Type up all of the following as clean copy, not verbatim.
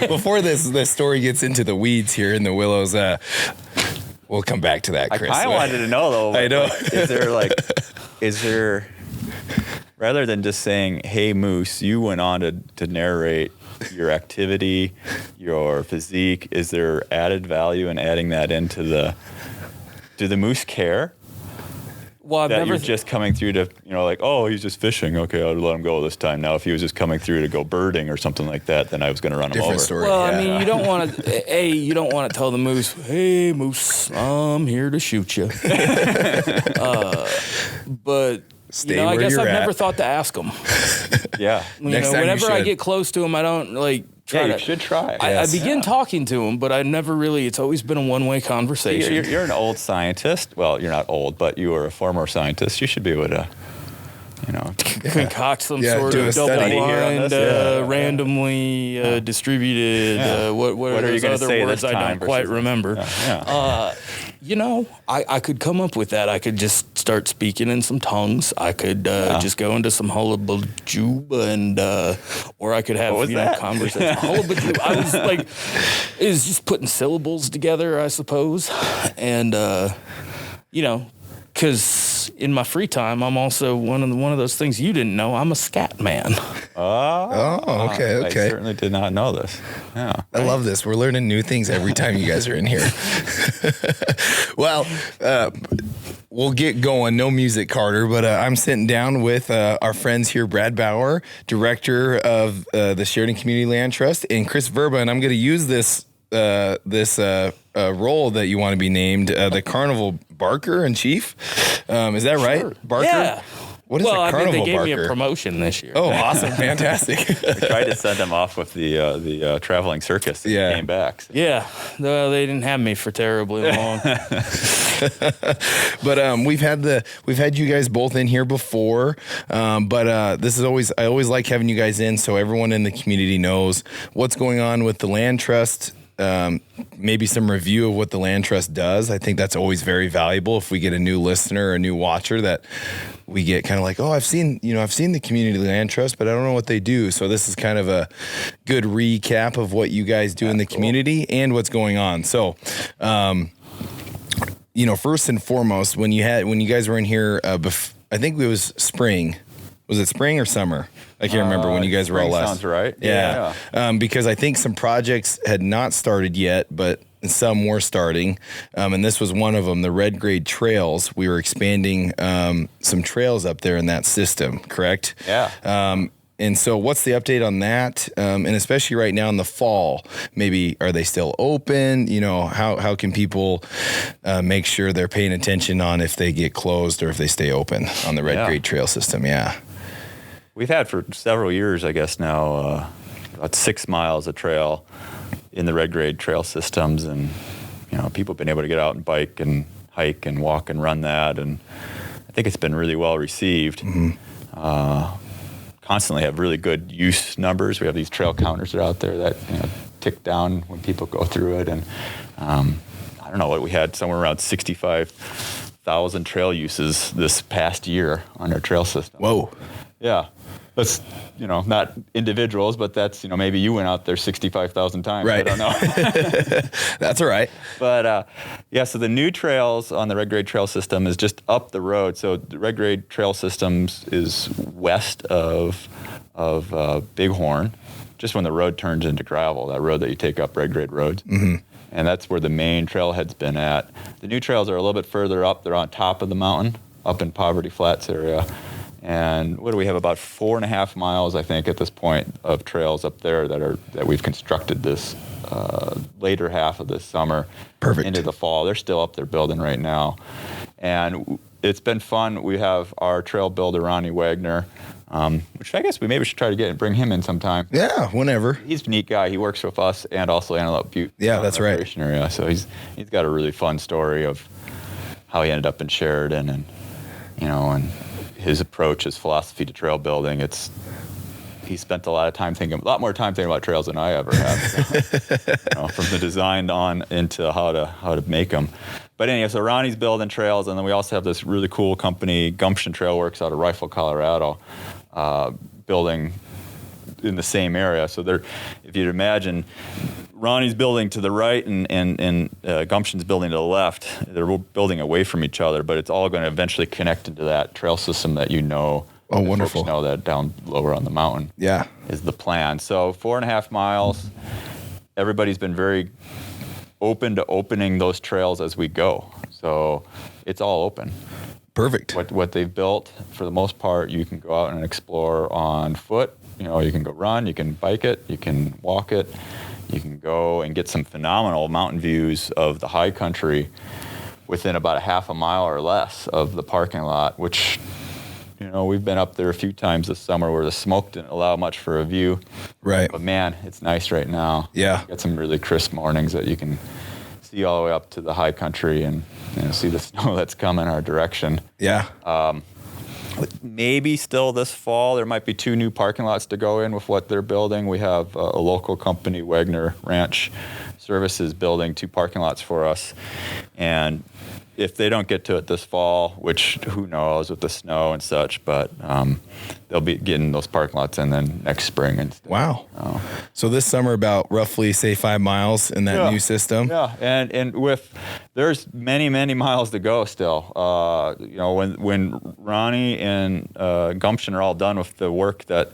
before this story gets into the weeds here in the Willows, we'll come back to that, Chris. I kind of wanted to know, though. I know. Is there, rather than just saying, hey, Moose, you went on to narrate your activity, your physique, is there added value in adding that into do the moose care? Well, I've that never you're just coming through to, like, oh, he's just fishing. Okay, I'll let him go this time. Now, if he was just coming through to go birding or something like that, then I was going to run him over. Different story. Well, yeah. I mean, you don't want to. You don't want to tell the moose, "Hey, moose, I'm here to shoot you." But Stay I where guess you're I've at. never thought to ask them. Yeah. Next time you whenever I should. get close to them, I don't try Yeah, to. you should try. I begin talking to them, but I never really. It's always been a one-way conversation. You're an old scientist. Well, you're not old, but you were a former scientist. You should be able to, concoct some sort do a of study here on double-blind, this. randomly distributed. What are you those gonna other say words this I time don't quite versus- remember? I could come up with that. I could just start speaking in some tongues. I could just go into some hullabaloo and or I could have What was that? conversation. Hullabaloo. I was like, it was just putting syllables together, I suppose, and because in my free time, I'm also one of those things you didn't know. I'm a scat man. Oh, okay. I certainly did not know this. Yeah. I love this. We're learning new things every time you guys are in here. Well, we'll get going. No music, Carter, but I'm sitting down with our friends here, Brad Bauer, director of the Sheridan Community Land Trust, and Chris Vrba, and I'm going to use this role that you want to be named, the Carnival Barker and Chief. Is that right? Sure. Barker? Yeah. What is a Carnival they gave Barker? me a promotion this year. Oh, awesome. Fantastic. We tried to send him off with the traveling circus and Yeah. he came back. So. Yeah, well, they didn't have me for terribly long. But we've had you guys both in here before. But this is I always like having you guys in so everyone in the community knows what's going on with the land trust. Maybe some review of what the land trust does. I think that's always very valuable if we get a new listener or a new watcher that we get kind of like, oh, I've seen the community land trust, but I don't know what they do. So this is kind of a good recap of what you guys do in the community and what's going on. So, first and foremost, when you guys were in here, I think it was spring. Was it spring or summer? I can't remember when you guys were all last. Sounds right. Yeah. Because I think some projects had not started yet, but some were starting. And this was one of them, the Red Grade Trails. We were expanding some trails up there in that system, correct? Yeah. And so what's the update on that? And especially right now in the fall, maybe are they still open? How can people make sure they're paying attention on if they get closed or if they stay open on the Red Grade Trail system? Yeah. We've had for several years, I guess now, about 6 miles of trail in the Red Grade Trail systems. And, people have been able to get out and bike and hike and walk and run that. And I think it's been really well received. Mm-hmm. Constantly have really good use numbers. We have these trail counters that are out there that tick down when people go through it. And I don't know what we had, somewhere around 65,000 trail uses this past year on our trail system. Whoa. Yeah. That's, not individuals, but that's, maybe you went out there 65,000 times. Right. I don't know. That's all right. But, so the new trails on the Red Grade Trail system is just up the road. So the Red Grade Trail systems is west of Bighorn, just when the road turns into gravel, that road that you take up Red Grade Road. Mm-hmm. And that's where the main trailhead's been at. The new trails are a little bit further up. They're on top of the mountain, up in Poverty Flats area. And what do we have, about 4.5 miles, I think, at this point of trails up there that we've constructed this later half of this summer. Perfect. Into the fall. They're still up there building right now. And it's been fun. We have our trail builder, Ronnie Wagner, which I guess we maybe should try to bring him in sometime. Yeah, whenever. He's a neat guy. He works with us and also Antelope Butte. Yeah, that's right. Area. So he's got a really fun story of how he ended up in Sheridan and his approach, his philosophy to trail building. He spent a lot more time thinking about trails than I ever have. So, from the design on into how to make them. But anyway, so Ronnie's building trails, and then we also have this really cool company, Gumption Trail Works, out of Rifle, Colorado, building in the same area. So if you'd imagine, Ronnie's building to the right and Gumption's building to the left. They're building away from each other, but it's all going to eventually connect into that trail system that Oh, wonderful. Folks know that down lower on the mountain. Yeah. Is the plan. So 4.5 miles. Everybody's been very open to opening those trails as we go. So it's all open. Perfect. What they've built, for the most part, you can go out and explore on foot. You can go run, you can bike it, you can walk it. You can go and get some phenomenal mountain views of the high country within about a half a mile or less of the parking lot, which, we've been up there a few times this summer where the smoke didn't allow much for a view. Right. But man, it's nice right now. Yeah. Got some really crisp mornings that you can see all the way up to the high country and see the snow that's coming our direction. Yeah. Maybe still this fall, there might be 2 new parking lots to go in with what they're building. We have a local company, Wagner Ranch Services, building 2 parking lots for us. And if they don't get to it this fall, which who knows with the snow and such, but they'll be getting those parking lots in then next spring. Wow. So this summer, about roughly, say, 5 miles in that new system? Yeah, and there's many, many miles to go still. When Ronnie and Gumption are all done with the work that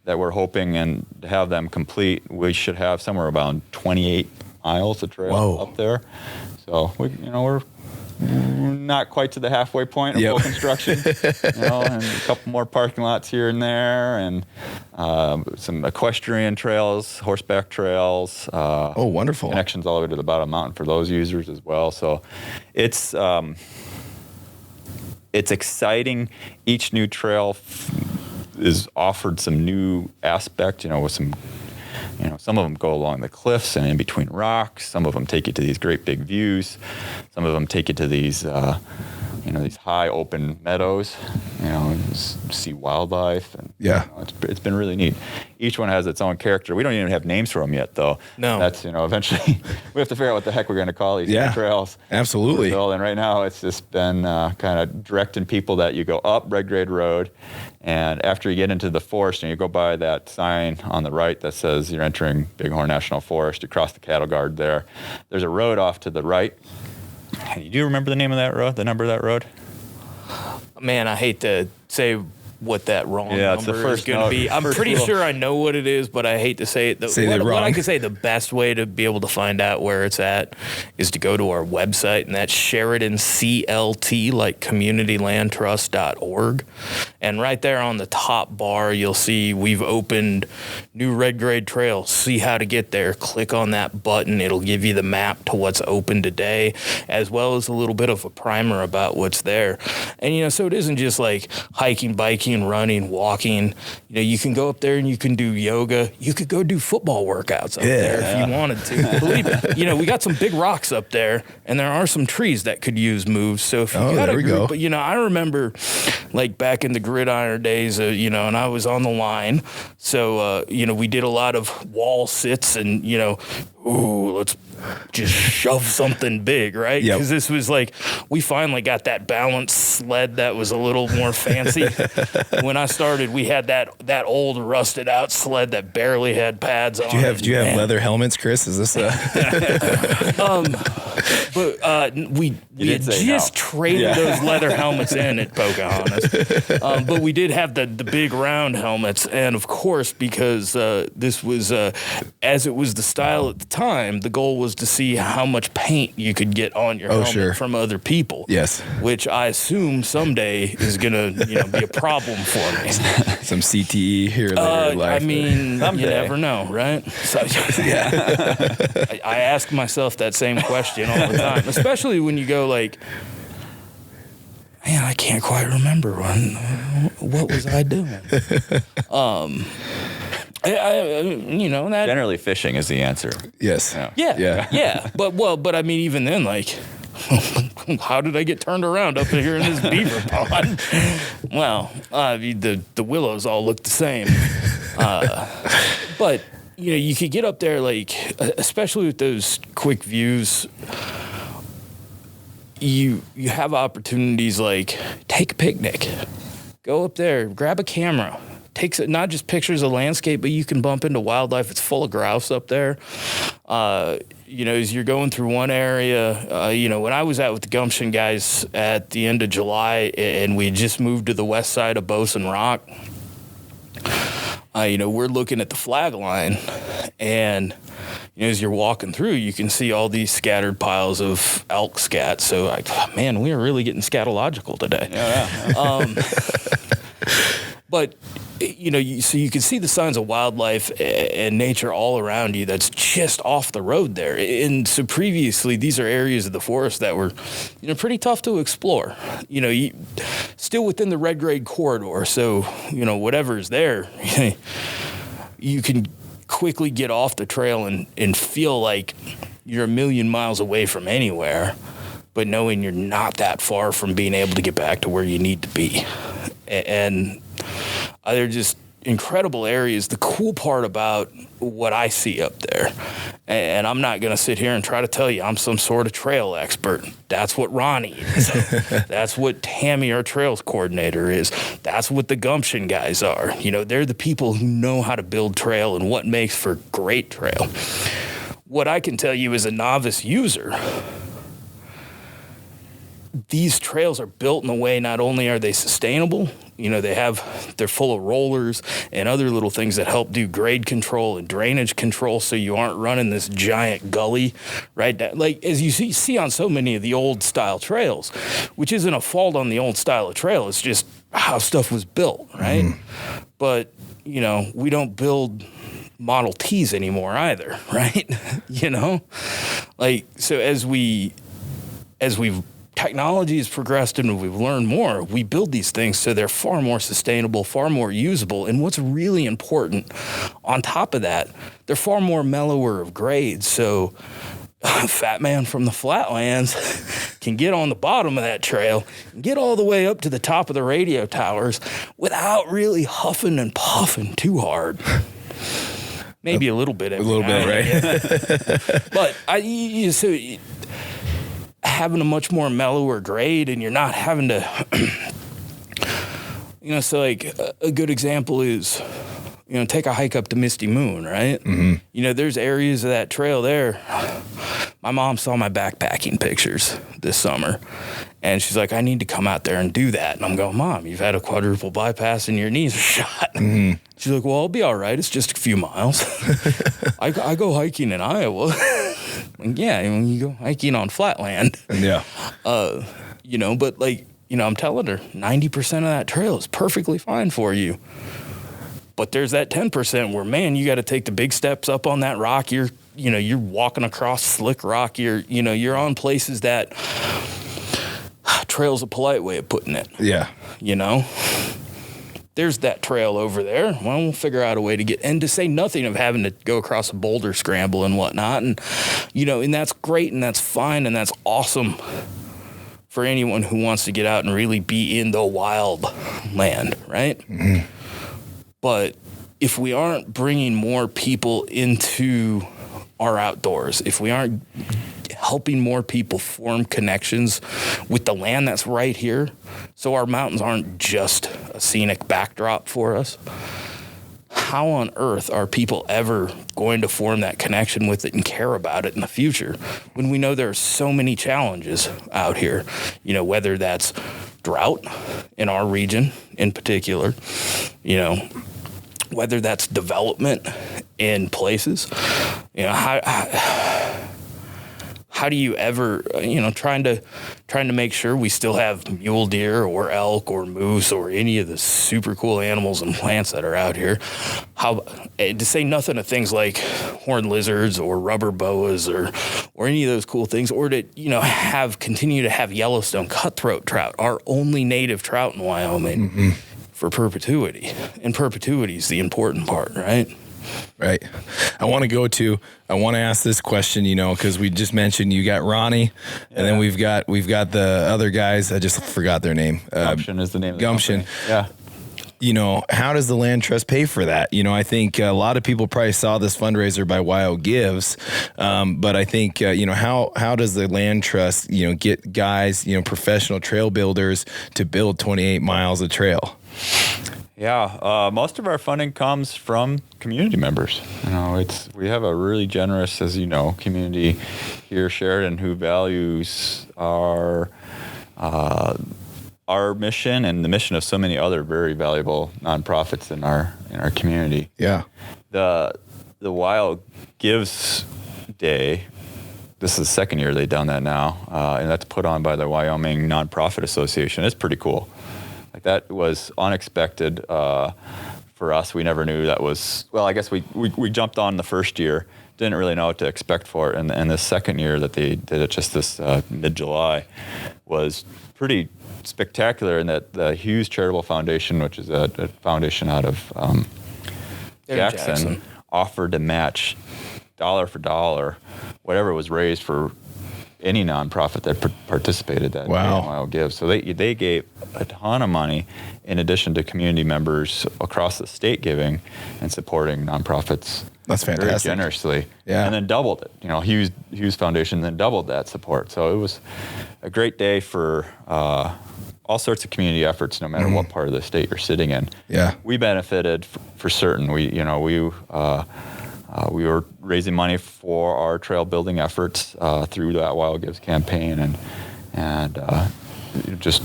we're hoping and to have them complete, we should have somewhere around 28 miles of trail up there. So we're not quite to the halfway point of full construction, and a couple more parking lots here and there, and some equestrian trails, horseback trails. Wonderful. Connections all the way to the bottom of the mountain for those users as well. So it's exciting. Each new trail is offered some new aspect, with some. Some of them go along the cliffs and in between rocks. Some of them take you to these great big views. Some of them take you to these, these high open meadows. See wildlife. And, it's been really neat. Each one has its own character. We don't even have names for them yet, though. No. That's eventually we have to figure out what the heck we're going to call these trails. Absolutely. And right now it's just been kind of directing people that you go up Red Grade Road. And after you get into the forest and you go by that sign on the right that says you're entering Bighorn National Forest, you cross the cattle guard there. There's a road off to the right. Do you remember the name of that road, the number of that road? Man, I hate to say what that wrong it's the number first is going to be. I'm pretty sure I know what it is, but I hate to say it. What I could say the best way to be able to find out where it's at is to go to our website, and that's Sheridan CLT, like communitylandtrust.org. And right there on the top bar, you'll see we've opened new Red Grade Trail. See how to get there. Click on that button. It'll give you the map to what's open today, as well as a little bit of a primer about what's there. And, so it isn't just like hiking, biking, running, walking. You can go up there and you can do yoga. You could go do football workouts up there if you wanted to. Believe me. We got some big rocks up there, and there are some trees that could use moves. So if you got a group, but I remember like back in the gridiron days, and I was on the line. So we did a lot of wall sits and let's just shove something big, right? Because this was like, we finally got that balanced sled that was a little more fancy. When I started, we had that old rusted out sled that barely had pads on. Do you have leather helmets, Chris? Is this we had just traded those leather helmets in at Pocahontas. But we did have the big round helmets. And of course, because this was, as it was the style at the time, the goal was to see how much paint you could get on your helmet from other people. Yes. Which I assume someday is going to be a problem for me. Some CTE here or there in life. I mean, you never know, right? So, I ask myself that same question all the time, especially when you go like, man, I can't quite remember what was I doing. That generally fishing is the answer. Yes. Yeah. But I mean, even then, like, how did I get turned around up here in this beaver pond? Well, the willows all look the same. But you could get up there, like, especially with those quick views. You have opportunities like take a picnic, go up there, grab a camera. not just pictures of landscape, but you can bump into wildlife. It's full of grouse up there. As you're going through one area, when I was out with the Gumption guys at the end of July and we just moved to the west side of Bosun Rock, we're looking at the flag line, and as you're walking through, you can see all these scattered piles of elk scat. So, man, we are really getting scatological today. Yeah. But, so you can see the signs of wildlife and nature all around you that's just off the road there. And so previously, these are areas of the forest that were, pretty tough to explore. Still within the red grade corridor. So, whatever's there, you can quickly get off the trail and feel like you're a million miles away from anywhere, but knowing you're not that far from being able to get back to where you need to be. And they're just incredible areas. The cool part about what I see up there, and I'm not going to sit here and try to tell you I'm some sort of trail expert. That's what Ronnie is. That's what Tammy, our trails coordinator, is. That's what the Gumption guys are. They're the people who know how to build trail and what makes for great trail. What I can tell you as a novice user, these trails are built in a way, not only are they sustainable, they're full of rollers and other little things that help do grade control and drainage control, so you aren't running this giant gully right down. Like as you see on so many of the old style trails, which isn't a fault on the old style of trail, it's just how stuff was built, right? But, we don't build Model Ts anymore either, right? So as we've technology has progressed and we've learned more, we build these things so they're far more sustainable, far more usable. And what's really important on top of that, they're far more mellower of grade. So Fat Man from the Flatlands can get on the bottom of that trail and get all the way up to the top of the radio towers without really huffing and puffing too hard. Maybe a little bit. Right? But having a much more mellower grade, and you're not having to, so like a good example is, take a hike up to Misty Moon, right? There's areas of that trail there. My mom saw my backpacking pictures this summer, and she's like, I need to come out there and do that. And I'm going, Mom, you've had a quadruple bypass and your knees are shot. She's like, well, I'll be all right. It's just a few miles. I go hiking in Iowa. Yeah, when you go hiking on flatland. Yeah. But I'm telling her 90% of that trail is perfectly fine for you. But there's that 10% where, man, you got to take the big steps up on that rock. You're walking across slick rock. You're on places that trail's a polite way of putting it. Yeah. There's that trail over there. Well, we'll figure out a way to get, and to say nothing of having to go across a boulder scramble and whatnot. And, and that's great and that's fine and that's awesome for anyone who wants to get out and really be in the wild land, right? But if we aren't bringing more people into our outdoors, if we aren't helping more people form connections with the land that's right here, so our mountains aren't just a scenic backdrop for us, how on earth are people ever going to form that connection with it and care about it in the future when we know there are so many challenges out here, whether that's drought in our region in particular, whether that's development in places, how do you ever, trying to make sure we still have mule deer or elk or moose or any of the super cool animals and plants that are out here? How, to say nothing of things like horned lizards or rubber boas or any of those cool things, or to, continue to have Yellowstone cutthroat trout, our only native trout in Wyoming, for perpetuity. And perpetuity is the important part, right? Right. I want to ask this question, because we just mentioned you got Ronnie, and then we've got the other guys. I just forgot their name. Gumption is the name of the Gumption. company. Yeah. How does the land trust pay for that? I think a lot of people probably saw this fundraiser by WYO Gives, but I think, how does the land trust, get guys, professional trail builders to build 28 miles of trail? Yeah, most of our funding comes from community members. We have a really generous, as you know, community here, Sheridan, who values our mission and the mission of so many other very valuable nonprofits in our community. Yeah. The Wild Gives Day. This is the second year they've done that now, and that's put on by the Wyoming Nonprofit Association. It's pretty cool. Like, that was unexpected for us. We never knew that was, well, I guess we jumped on the first year, didn't really know what to expect for it. And the second year that they did it, just this mid-July, was pretty spectacular in that the Hughes Charitable Foundation, which is a foundation out of Jackson, offered to match dollar for dollar whatever was raised for any nonprofit that participated that Wild Gives. So they gave a ton of money in addition to community members across the state giving and supporting nonprofits. That's fantastic. Very generously. Yeah. And then doubled it. Hughes Foundation then doubled that support. So it was a great day for all sorts of community efforts, no matter what part of the state you're sitting in. Yeah. We benefited for certain. We were raising money for our trail building efforts through that Wild Gives campaign, and just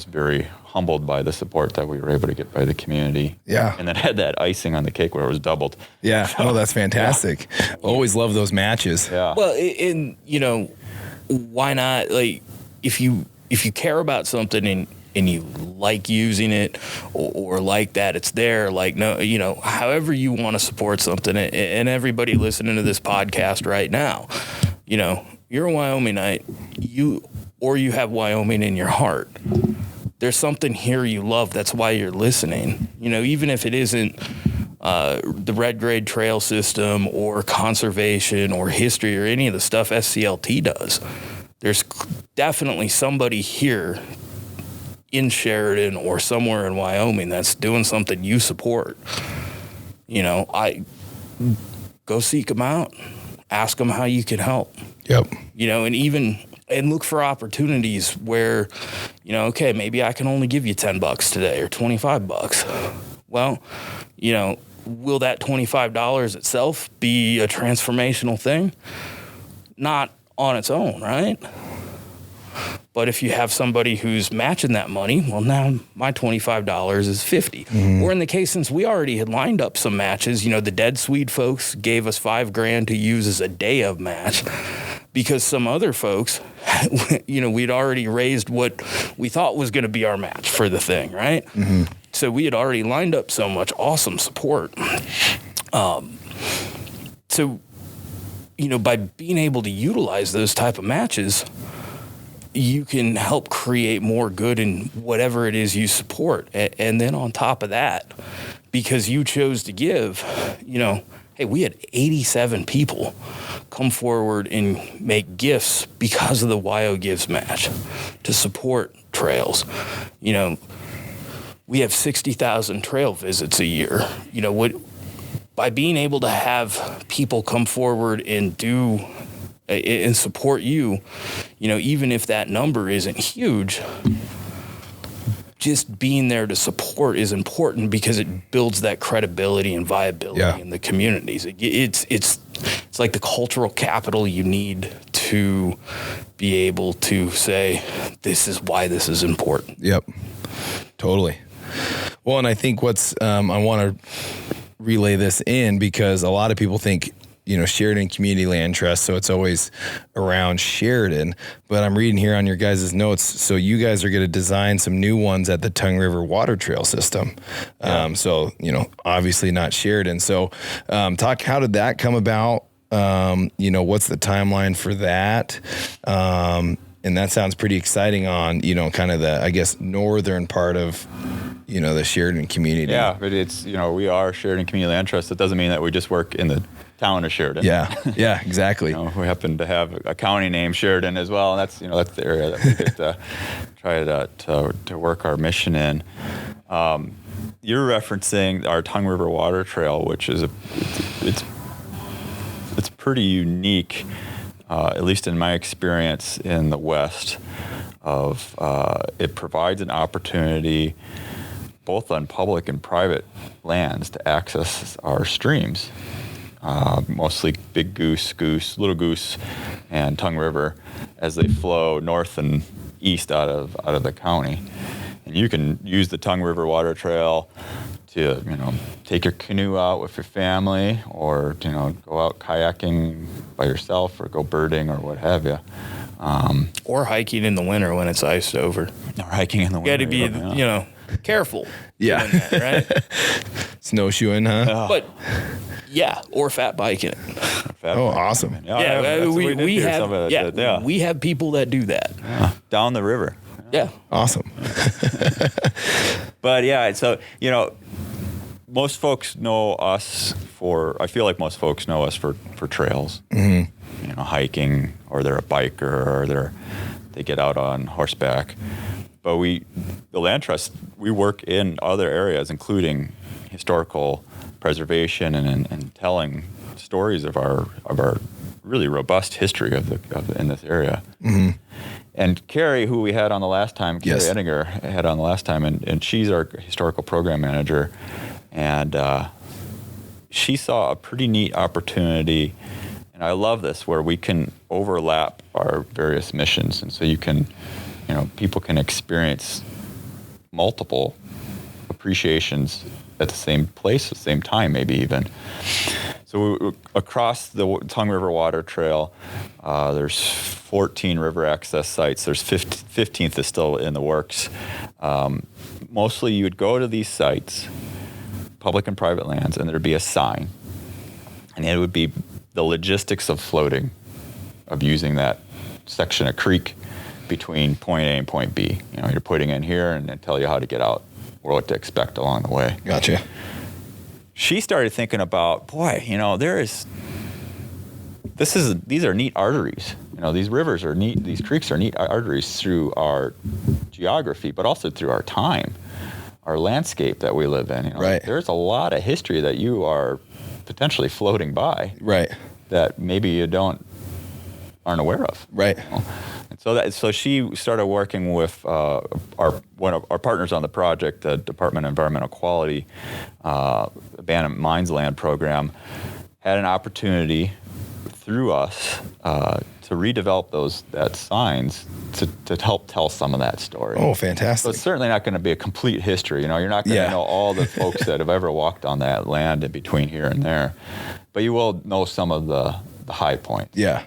very humbled by the support that we were able to get by the community. Yeah. And then had that icing on the cake where it was doubled. Yeah. Oh, that's fantastic. Yeah. Always love those matches. Yeah. Well, and why not? Like, if you care about something and you like using it or like that it's there, like, no, however you want to support something, and everybody listening to this podcast right now, you're a Wyomingite, you have Wyoming in your heart. There's something here you love. That's why you're listening. Even if it isn't the Red Grade Trail System or conservation or history or any of the stuff SCLT does, there's definitely somebody here in Sheridan or somewhere in Wyoming that's doing something you support. I go seek them out, ask them how you can help. Yep. And look for opportunities where, okay, maybe I can only give you $10 today or $25. Well, will that $25 itself be a transformational thing? Not on its own, right? But if you have somebody who's matching that money, well, now my $25 is $50. Mm-hmm. Or in the case, since we already had lined up some matches, the Dead Swede folks gave us $5,000 to use as a day of match, because some other folks, we'd already raised what we thought was going to be our match for the thing, right? Mm-hmm. So we had already lined up so much awesome support. So by being able to utilize those type of matches, you can help create more good in whatever it is you support. And then on top of that, because you chose to give, hey, we had 87 people come forward and make gifts because of the WYO Gives match to support trails. We have 60,000 trail visits a year. By being able to have people come forward and do and support you, even if that number isn't huge, just being there to support is important because it builds that credibility and viability in the communities. It's like the cultural capital you need to be able to say, this is why this is important. Yep, totally. Well, and I think I want to relay this in because a lot of people think, Sheridan Community Land Trust, so it's always around Sheridan. But I'm reading here on your guys' notes, so you guys are going to design some new ones at the Tongue River Water Trail System. So, obviously not Sheridan. So, how did that come about? What's the timeline for that? And that sounds pretty exciting on, kind of the, I guess, northern part of, the Sheridan community. Yeah, but it's, we are Sheridan Community Land Trust. It doesn't mean that we just work in the town of Sheridan. Yeah, exactly. We happen to have a county named Sheridan as well, and that's that's the area that we get to try to work our mission in. You're referencing our Tongue River Water Trail, which is it's pretty unique, at least in my experience in the West. It provides an opportunity both on public and private lands to access our streams, mostly Big Goose, Little Goose, and Tongue River, as they flow north and east out of the county. And you can use the Tongue River Water Trail to, take your canoe out with your family, or, go out kayaking by yourself, or go birding, or what have you. Or hiking in the winter when it's iced over. Or hiking in the winter. You got to be, careful. Yeah. Doing that, right? Snowshoeing, huh? But yeah, or fat biking it. Awesome. We have people that do that. Yeah. Down the river. Yeah. Awesome. But yeah, so, most folks know us I feel like most folks know us for trails, hiking, or they're a biker, or they get out on horseback. But the Land Trust, we work in other areas, including historical preservation and telling stories of our really robust history in this area. Mm-hmm. And Carrie, who we had on the last time, Carrie Ettinger had on the last time, and she's our historical program manager, and she saw a pretty neat opportunity, and I love this, where we can overlap our various missions, and so people can experience multiple appreciations at the same place, at the same time, maybe even. So across the Tongue River Water Trail, there's 14 river access sites. There's 15th is still in the works. Mostly you would go to these sites, public and private lands, and there'd be a sign. And it would be the logistics of floating, of using that section of creek between point A and point B. You're putting in here, and then tell you how to get out, or what to expect along the way. Gotcha. She started thinking about, these are neat arteries. These rivers are neat, these creeks are neat arteries through our geography, but also through our time, our landscape that we live in. Right. There's a lot of history that you are potentially floating by. Right. That maybe you aren't aware of. Right. And so she started working with one of our partners on the project, the Department of Environmental Quality, Abandoned Mines Land Program, had an opportunity through us to redevelop that signs to help tell some of that story. Oh, fantastic. So it's certainly not going to be a complete history. You're not going to know all the folks that have ever walked on that land in between here and there, but you will know some of the high points. Yeah.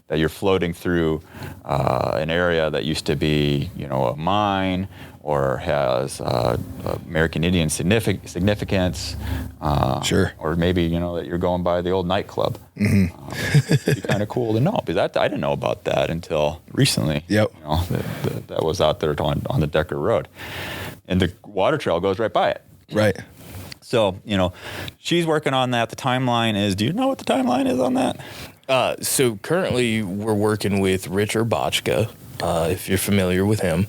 That you're floating through an area that used to be, a mine, or has American Indian significance. Sure. Or maybe, that you're going by the old nightclub. Mm-hmm. It'd be kind of cool to know, because I didn't know about that until recently. Yep. That was out there on the Decker Road. And the water trail goes right by it. Right. So, she's working on that. The timeline is, do you know what the timeline is on that? So currently we're working with Richard Botchka, if you're familiar with him.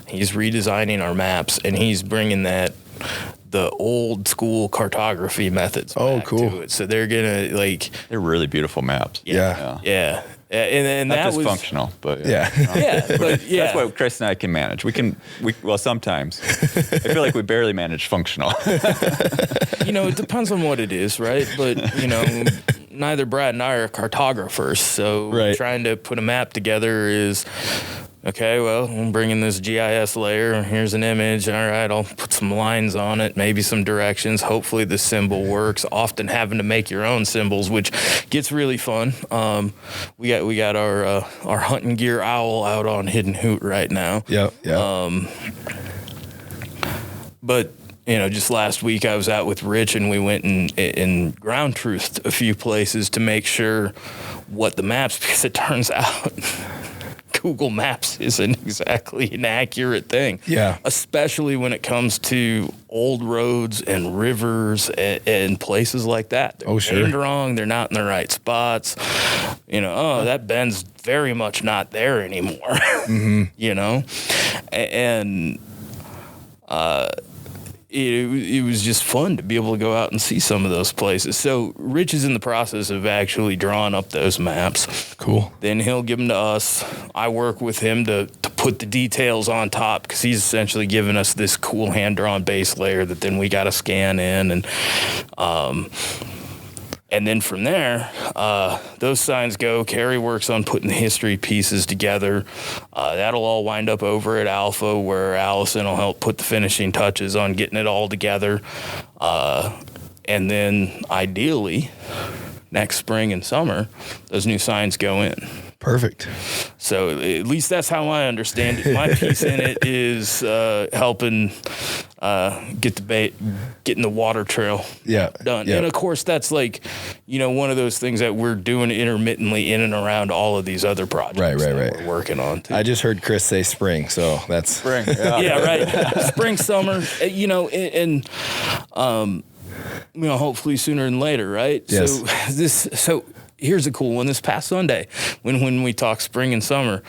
He's redesigning our maps, and he's bringing the old school cartography methods back to it. So they're going to they're really beautiful maps. Yeah. And not that just was functional, but that's what Chris and I can manage. Well, sometimes I feel like we barely manage functional. It depends on what it is, right? But neither Brad and I are cartographers, so trying to put a map together is okay. Well, I'm bringing this GIS layer. Here's an image. All right, I'll put some lines on it, maybe some directions. Hopefully the symbol works. Often having to make your own symbols, which gets really fun. We got our hunting gear owl out on Hidden Hoot right now. Yeah. But just last week I was out with Rich, and we went and ground truthed a few places to make sure what the maps, because it turns out Google Maps isn't exactly an accurate thing. Yeah. Especially when it comes to old roads and rivers and places like that. They're named wrong. They're not in the right spots. That bend's very much not there anymore. Mm-hmm. And it was just fun to be able to go out and see some of those places. So Rich is in the process of actually drawing up those maps. Cool. Then he'll give them to us. I work with him to put the details on top, because he's essentially given us this cool hand-drawn base layer that then we got to scan in. And then from there, those signs go. Carrie works on putting the history pieces together. That'll all wind up over at Alpha, where Allison will help put the finishing touches on getting it all together. And then ideally, next spring and summer, those new signs go in. Perfect. So at least that's how I understand it. My piece in it is helping getting the water trail done. Yeah. And of course, that's like, one of those things that we're doing intermittently in and around all of these other projects right. we're working on too. I just heard Chris say spring, so that's Spring. Yeah, right. Spring, summer, and hopefully sooner than later, right? Yes. So here's a cool one. This past Sunday, when we talk spring and summer,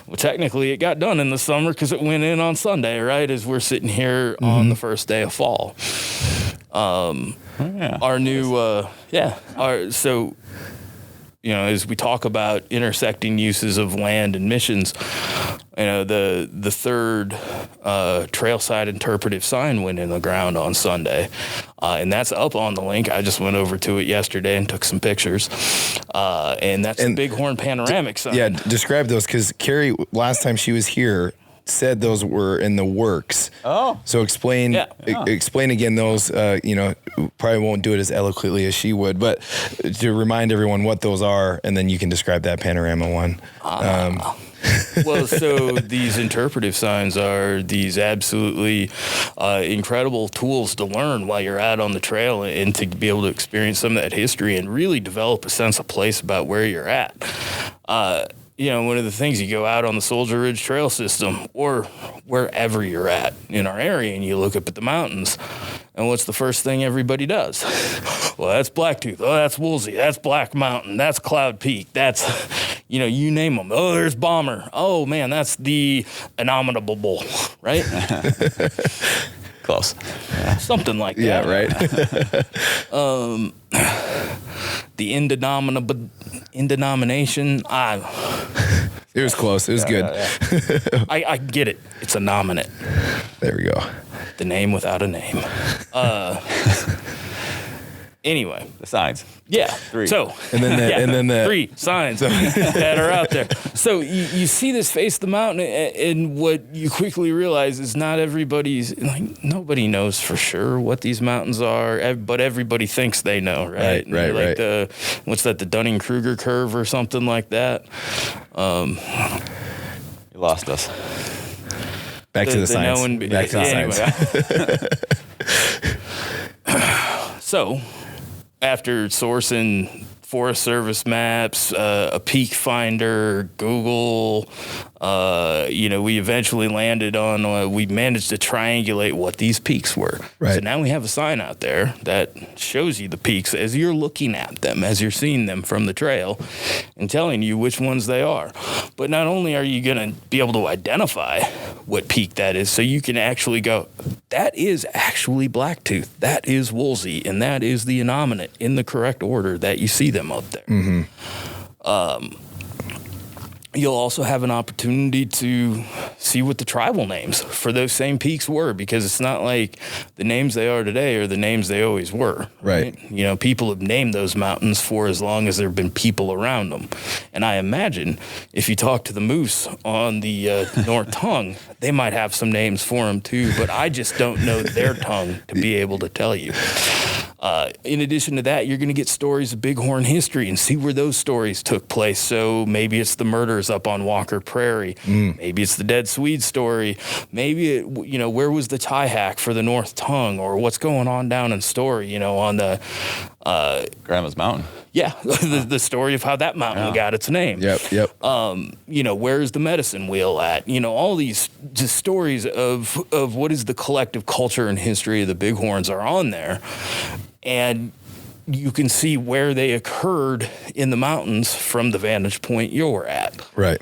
well, technically it got done in the summer because it went in on Sunday, right? As we're sitting here on the first day of fall. Our new, as we talk about intersecting uses of land and missions, the third trailside interpretive sign went in the ground on Sunday, and that's up on the link. I just went over to it yesterday and took some pictures, and that's the Bighorn panoramic sign. Yeah, describe those, because Carrie, last time she was here, said those were in the works. Oh. So explain again those, probably won't do it as eloquently as she would, but to remind everyone what those are, and then you can describe that panorama one. Well, so these interpretive signs are these absolutely incredible tools to learn while you're out on the trail, and to be able to experience some of that history and really develop a sense of place about where you're at. One of the things, you go out on the Soldier Ridge Trail System or wherever you're at in our area, and you look up at the mountains, and what's the first thing everybody does? Well, that's Blacktooth. Oh, that's Woolsey. That's Black Mountain. That's Cloud Peak. That's, you name them. Oh, there's Bomber. Oh, man, that's the Innominable Bull, right? Close. Something like that. Yeah, right. The indenomination. It was close. It was good. Yeah. I get it. It's a nominate. There we go. The name without a name. Anyway. The signs. Yeah. 3. So, And then the 3 signs that are out there. So you see this face of the mountain, and what you quickly realize is not everybody's, nobody knows for sure what these mountains are, but everybody thinks they know, right? Right. What's that, the Dunning-Kruger curve or something like that? You lost us. Back to the science. Back to the science. So, after sourcing Forest Service maps, a peak finder, Google, we eventually landed on, we managed to triangulate what these peaks were. Right. So now we have a sign out there that shows you the peaks as you're looking at them, as you're seeing them from the trail, and telling you which ones they are. But not only are you going to be able to identify what peak that is, so you can actually go, that is actually Blacktooth, that is Woolsey, and that is the Innominate in the correct order that you see them up there. Mm-hmm. You'll also have an opportunity to see what the tribal names for those same peaks were, because it's not like the names they are today are the names they always were. Right. People have named those mountains for as long as there have been people around them. And I imagine if you talk to the moose on the North Tongue, they might have some names for them too, but I just don't know their tongue to be able to tell you. In addition to that, you're going to get stories of Bighorn history and see where those stories took place. So maybe it's the murders up on Walker Prairie. Maybe it's the Dead Swede story. Maybe, where was the tie hack for the North Tongue, or what's going on down in Story, on the... Grandma's Mountain. Yeah, the story of how that mountain got its name. Yep. Where's the medicine wheel at? All these just stories of what is the collective culture and history of the Bighorns are on there. And you can see where they occurred in the mountains from the vantage point you're at. Right.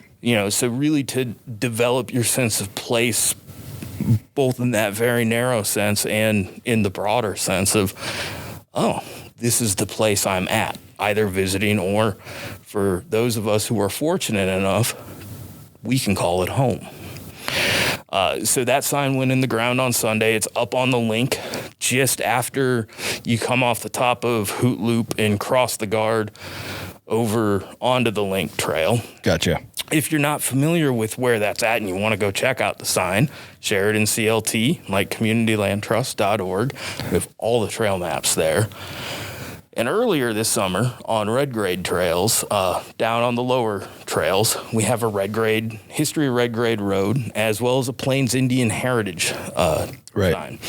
So really to develop your sense of place both in that very narrow sense and in the broader sense of, oh, this is the place I'm at, either visiting or for those of us who are fortunate enough, we can call it home. So that sign went in the ground on Sunday. It's up on the link just after you come off the top of Hoot Loop and cross the guard over onto the link trail. Gotcha. If you're not familiar with where that's at and you want to go check out the sign, Sheridan CLT, like communitylandtrust.org, we have all the trail maps there. And earlier this summer on red grade trails, down on the lower trails, we have a history of red grade road, as well as a Plains Indian heritage sign.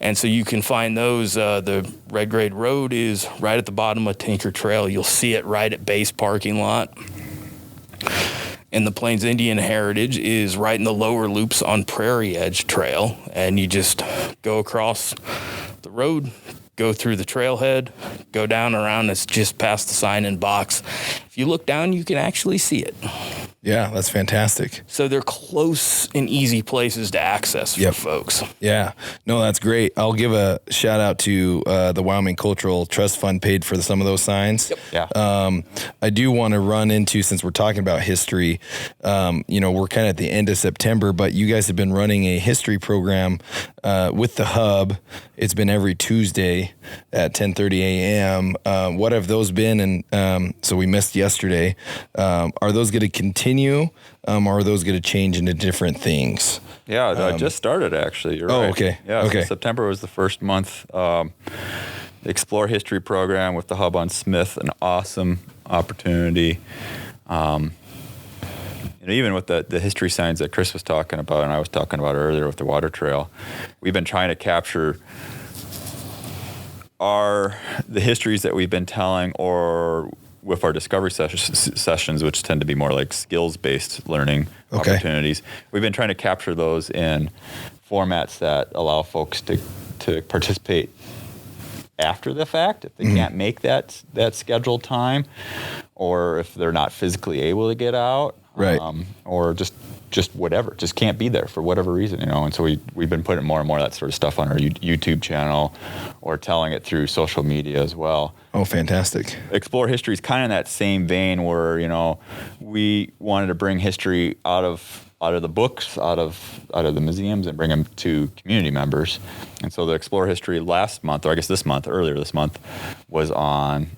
And so you can find those. The red grade road is right at the bottom of Tinker Trail. You'll see it right at base parking lot. And the Plains Indian heritage is right in the lower loops on Prairie Edge Trail. And you just go across the road, go through the trailhead, go down around. It's just past the sign-in box. If you look down, you can actually see it. Yeah, that's fantastic. So they're close and easy places to access for folks. Yeah. No, that's great. I'll give a shout out to the Wyoming Cultural Trust Fund paid for some of those signs. Yep. Yeah. I do want to run into, since we're talking about history, we're kind of at the end of September, but you guys have been running a history program with the Hub. It's been every Tuesday at 10:30 a.m. What have those been? And so we missed yesterday. Are those going to continue? Or are those going to change into different things? Yeah, it just started, actually. You're right. Okay. Yeah, okay. So September was the first month. Explore History program with the Hub on Smith, an awesome opportunity. Even with the history signs that Chris was talking about and I was talking about earlier with the water trail, we've been trying to capture the histories that we've been telling, or with our discovery sessions, which tend to be more like skills-based learning opportunities. We've been trying to capture those in formats that allow folks to participate after the fact, if they can't make that scheduled time, or if they're not physically able to get out, right, or just whatever, just can't be there for whatever reason, And so we've been putting more and more of that sort of stuff on our YouTube channel, or telling it through social media as well. Oh, fantastic. Explore History is kind of in that same vein where, we wanted to bring history out of the books, out of the museums, and bring them to community members. And so the Explore History last month, or I guess earlier this month, was on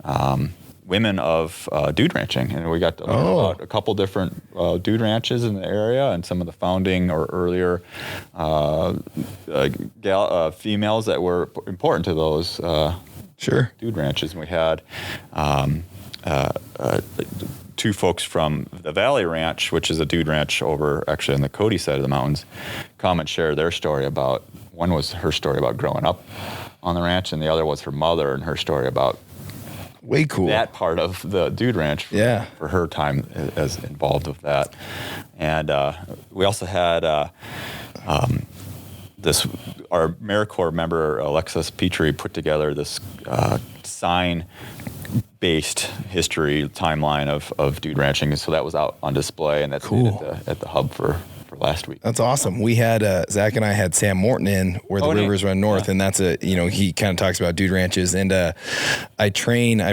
women of dude ranching, and we got to learn about a couple different dude ranches in the area, and some of the founding or earlier females that were important to those dude ranches. And we had two folks from the Valley Ranch, which is a dude ranch over actually on the Cody side of the mountains, come and share their story about. One was her story about growing up on the ranch, and the other was her mother and her story about way cool that part of the dude ranch for her time as involved with that. And we also had our AmeriCorps member Alexis Petrie put together this sign-based history timeline of dude ranching, and so that was out on display, and that's cool at the Hub for last week. That's awesome. We had Zach and I had Sam Morton in where the rivers run north, and that's he kind of talks about dude ranches. And I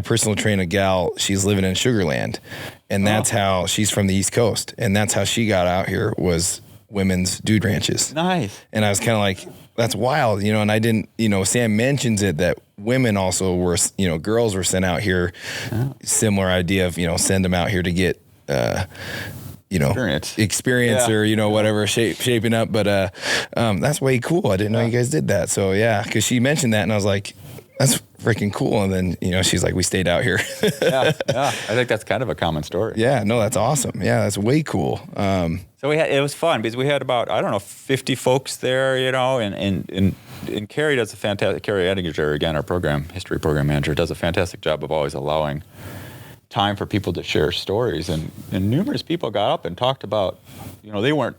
personally train a gal. She's living in Sugar Land, and that's how she's from the East Coast, and that's how she got out here, was women's dude ranches. Nice. And I was kind of like, that's wild, and I didn't, Sam mentions it that women also were, girls were sent out here. Similar idea of, send them out here to get, experience or, whatever, shaping up. But that's way cool. I didn't know you guys did that. So, yeah, because she mentioned that, and I was like, that's freaking cool. And then, she's like, we stayed out here. yeah. I think that's kind of a common story. Yeah, no, that's awesome. Yeah, that's way cool. So it was fun because we had about, 50 folks there, and Carrie does a fantastic, Carrie Edinger, again, our history program manager, does a fantastic job of always allowing time for people to share stories, and numerous people got up and talked about, they weren't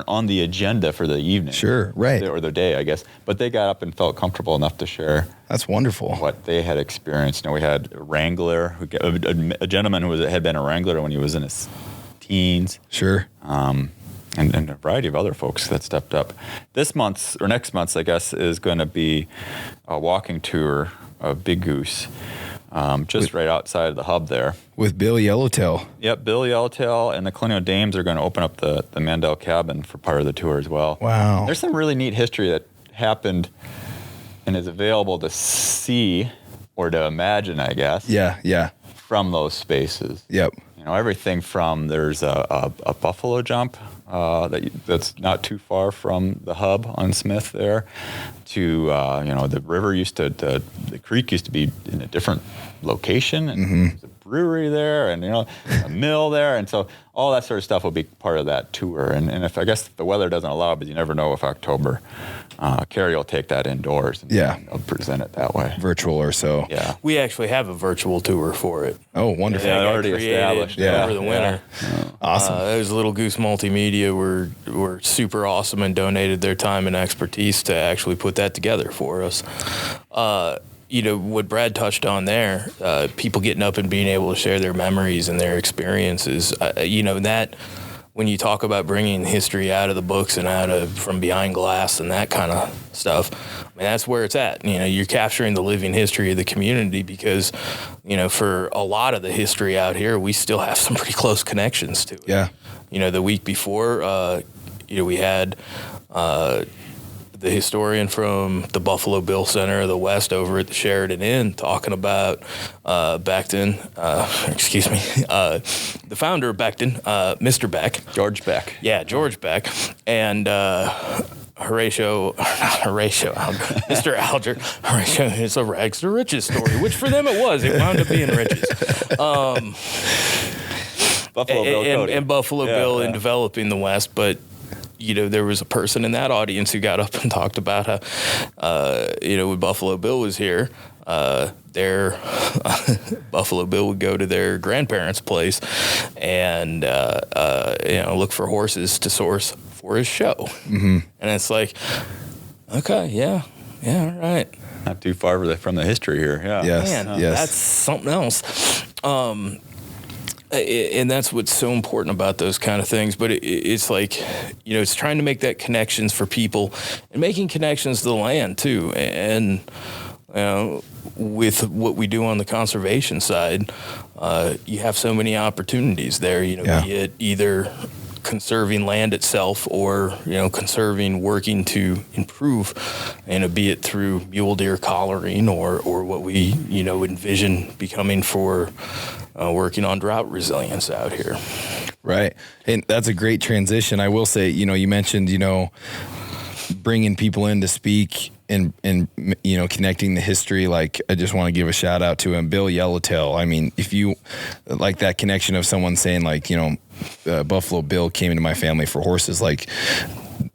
on the agenda for the evening, sure, right, or the day, I guess, but they got up and felt comfortable enough to share. That's wonderful. What they had experienced. We had a wrangler, a gentleman who had been a wrangler when he was in his teens. Sure. and a variety of other folks that stepped up. This month's, or next month's, I guess, is going to be a walking tour of Big Goose, just right outside of the hub there. With Bill Yellowtail. Yep, Bill Yellowtail and the Colonial Dames are going to open up the Mandel cabin for part of the tour as well. Wow. There's some really neat history that happened and is available to see or to imagine, I guess. Yeah. From those spaces. Yep. You know, everything from there's a buffalo jump that's not too far from the hub on Smith there, to the river the creek used to be in a different location, and there's a brewery there, and a mill there, and so all that sort of stuff will be part of that tour. And if I guess the weather doesn't allow it, but you never know if October, Carrie will take that indoors and they'll present it that way, virtual or so. Yeah, we actually have a virtual tour for it. Oh, wonderful! Yeah, already established. Over the winter. Yeah. Awesome. Those Little Goose Multimedia were super awesome and donated their time and expertise to actually put that together for us. What Brad touched on there, people getting up and being able to share their memories and their experiences, that when you talk about bringing history out of the books and from behind glass and that kind of stuff, I mean, that's where it's at. You're capturing the living history of the community because, for a lot of the history out here, we still have some pretty close connections to it. Yeah. The week before, we had the historian from the Buffalo Bill Center of the West over at the Sheridan Inn talking about Beckton, the founder of Beckton, Mr. Beck. George Beck. Yeah, George Beck. And Mr. Alger. Horatio, it's a rags to riches story, which for them it was. It wound up being riches. Buffalo Bill and Buffalo Bill in developing the West, but there was a person in that audience who got up and talked about how, when Buffalo Bill was here, Buffalo Bill would go to their grandparents' place and, look for horses to source for his show. Mm-hmm. And it's like, okay, yeah, all right. Not too far from the history here. Yeah. Yes. Man, yes. That's something else. And that's what's so important about those kind of things. But it's like, it's trying to make that connections for people and making connections to the land too. And with what we do on the conservation side, you have so many opportunities there, be it either conserving land itself or, conserving, working to improve, be it through mule deer collaring or what we, envision becoming for working on drought resilience out here. Right. And that's a great transition. I will say, you mentioned, bringing people in to speak and connecting the history. Like, I just want to give a shout out to him, Bill Yellowtail. I mean, if you like that connection of someone saying like, Buffalo Bill came into my family for horses, like,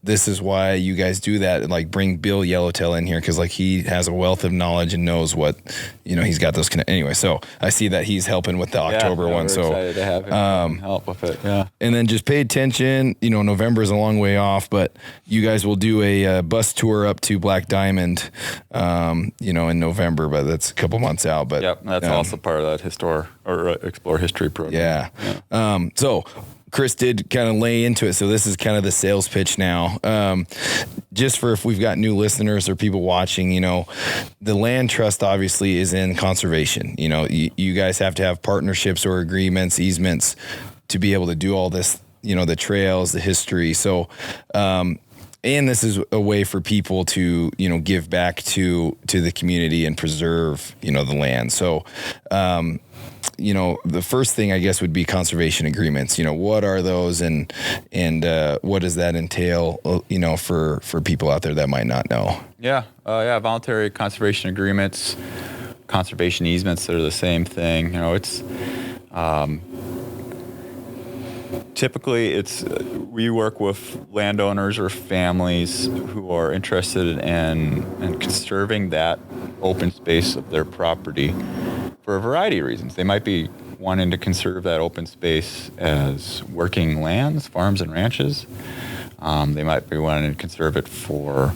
this is why you guys do that, and like bring Bill Yellowtail in here because like he has a wealth of knowledge and knows what he's got those anyway. So I see that he's helping with the October one. We're so excited to have him help with it. Yeah, and then just pay attention. November is a long way off, but you guys will do a bus tour up to Black Diamond, in November. But that's a couple months out. But that's also part of that Explore History program. Yeah. So Chris did kind of lay into it. So this is kind of the sales pitch now. Just for if we've got new listeners or people watching, the land trust obviously is in conservation. You guys have to have partnerships or agreements, easements to be able to do all this, the trails, the history. So, and this is a way for people to, give back to the community and preserve, the land. So, the first thing I guess would be conservation agreements. What are those and what does that entail, for people out there that might not know? Yeah. Voluntary conservation agreements, conservation easements are the same thing. It's, typically we work with landowners or families who are interested in conserving that open space of their property for a variety of reasons. They might be wanting to conserve that open space as working lands, farms and ranches. They might be wanting to conserve it for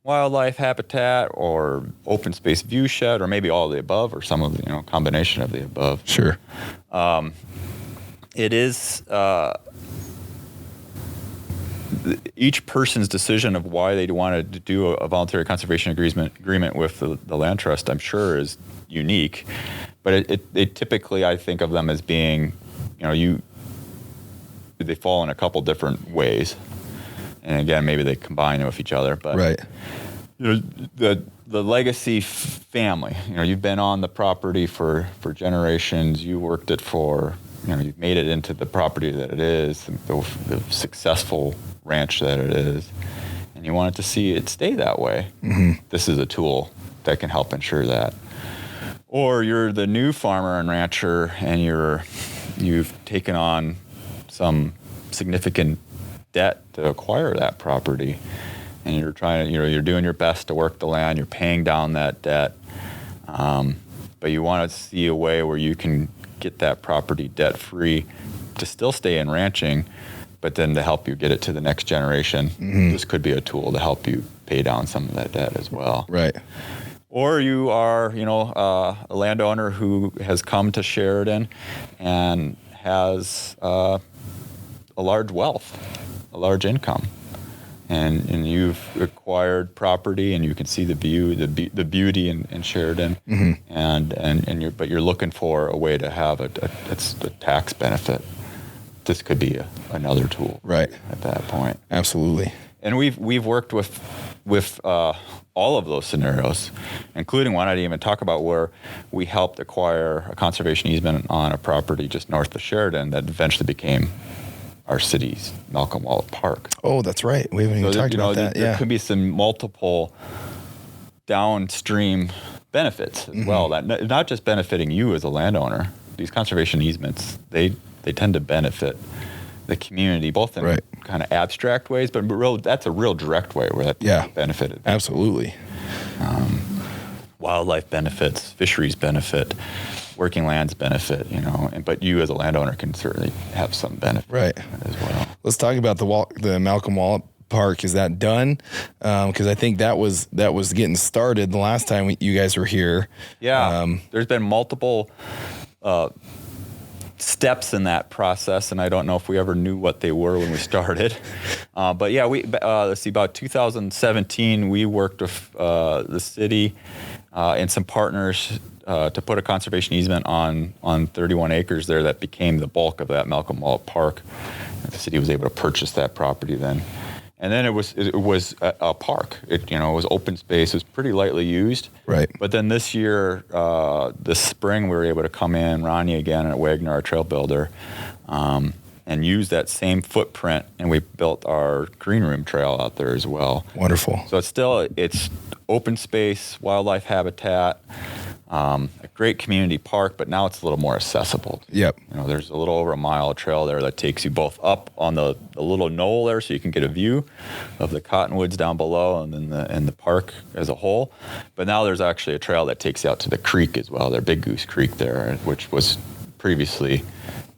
wildlife habitat or open space view shed, or maybe all of the above, or some of the combination of the above. Sure. It is each person's decision of why they wanted to do a voluntary conservation agreement with the land trust, I'm sure, is unique. But they typically, I think of them as being, they fall in a couple different ways. And again, maybe they combine with each other. But right. The legacy family, you've been on the property for generations. You worked it for, you've made it into the property that it is, the successful ranch that it is, and you wanted to see it stay that way. Mm-hmm. This is a tool that can help ensure that. Or you're the new farmer and rancher, and you've taken on some significant debt to acquire that property, and you're trying to, you're doing your best to work the land, you're paying down that debt, but you want to see a way where you can get that property debt-free to still stay in ranching, but then to help you get it to the next generation. Mm-hmm. This could be a tool to help you pay down some of that debt as well. Right. Or you are, a landowner who has come to Sheridan and has a large wealth, a large income, and you've acquired property, and you can see the view, the beauty in Sheridan, mm-hmm. But you're looking for a way to have a tax benefit. This could be another tool, right, at that point. Absolutely. And we've worked with all of those scenarios, including one I didn't even talk about, where we helped acquire a conservation easement on a property just north of Sheridan that eventually became our city's Malcolm Wallet Park. Oh, that's right. We haven't even talked about that. There could be some multiple downstream benefits as mm-hmm. well. That not just benefiting you as a landowner. These conservation easements, they tend to benefit the community, both in right. kind of abstract ways, but that's a real direct way where that benefited. Absolutely. Wildlife benefits, fisheries benefit, working lands benefit, but you as a landowner can certainly have some benefit right. as well. Let's talk about the Malcolm Wallet Park. Is that done? Because I think that was getting started the last time you guys were here. Yeah, there's been multiple steps in that process, and I don't know if we ever knew what they were when we started. But yeah, let's see, about 2017, we worked with the city and some partners to put a conservation easement on 31 acres there that became the bulk of that Malcolm Wallet Park. The city was able to purchase that property then. And then it was a park. It was open space. It was pretty lightly used. Right. But then this year, this spring, we were able to come in, Ronnie again at Wagner, our trail builder, and use that same footprint, and we built our green room trail out there as well. Wonderful. So it's open space, wildlife habitat, a great community park, but now it's a little more accessible. Yep. There's a little over a mile of trail there that takes you both up on the little knoll there, so you can get a view of the cottonwoods down below and the park as a whole. But now there's actually a trail that takes you out to the creek as well. There's Big Goose Creek there, which was previously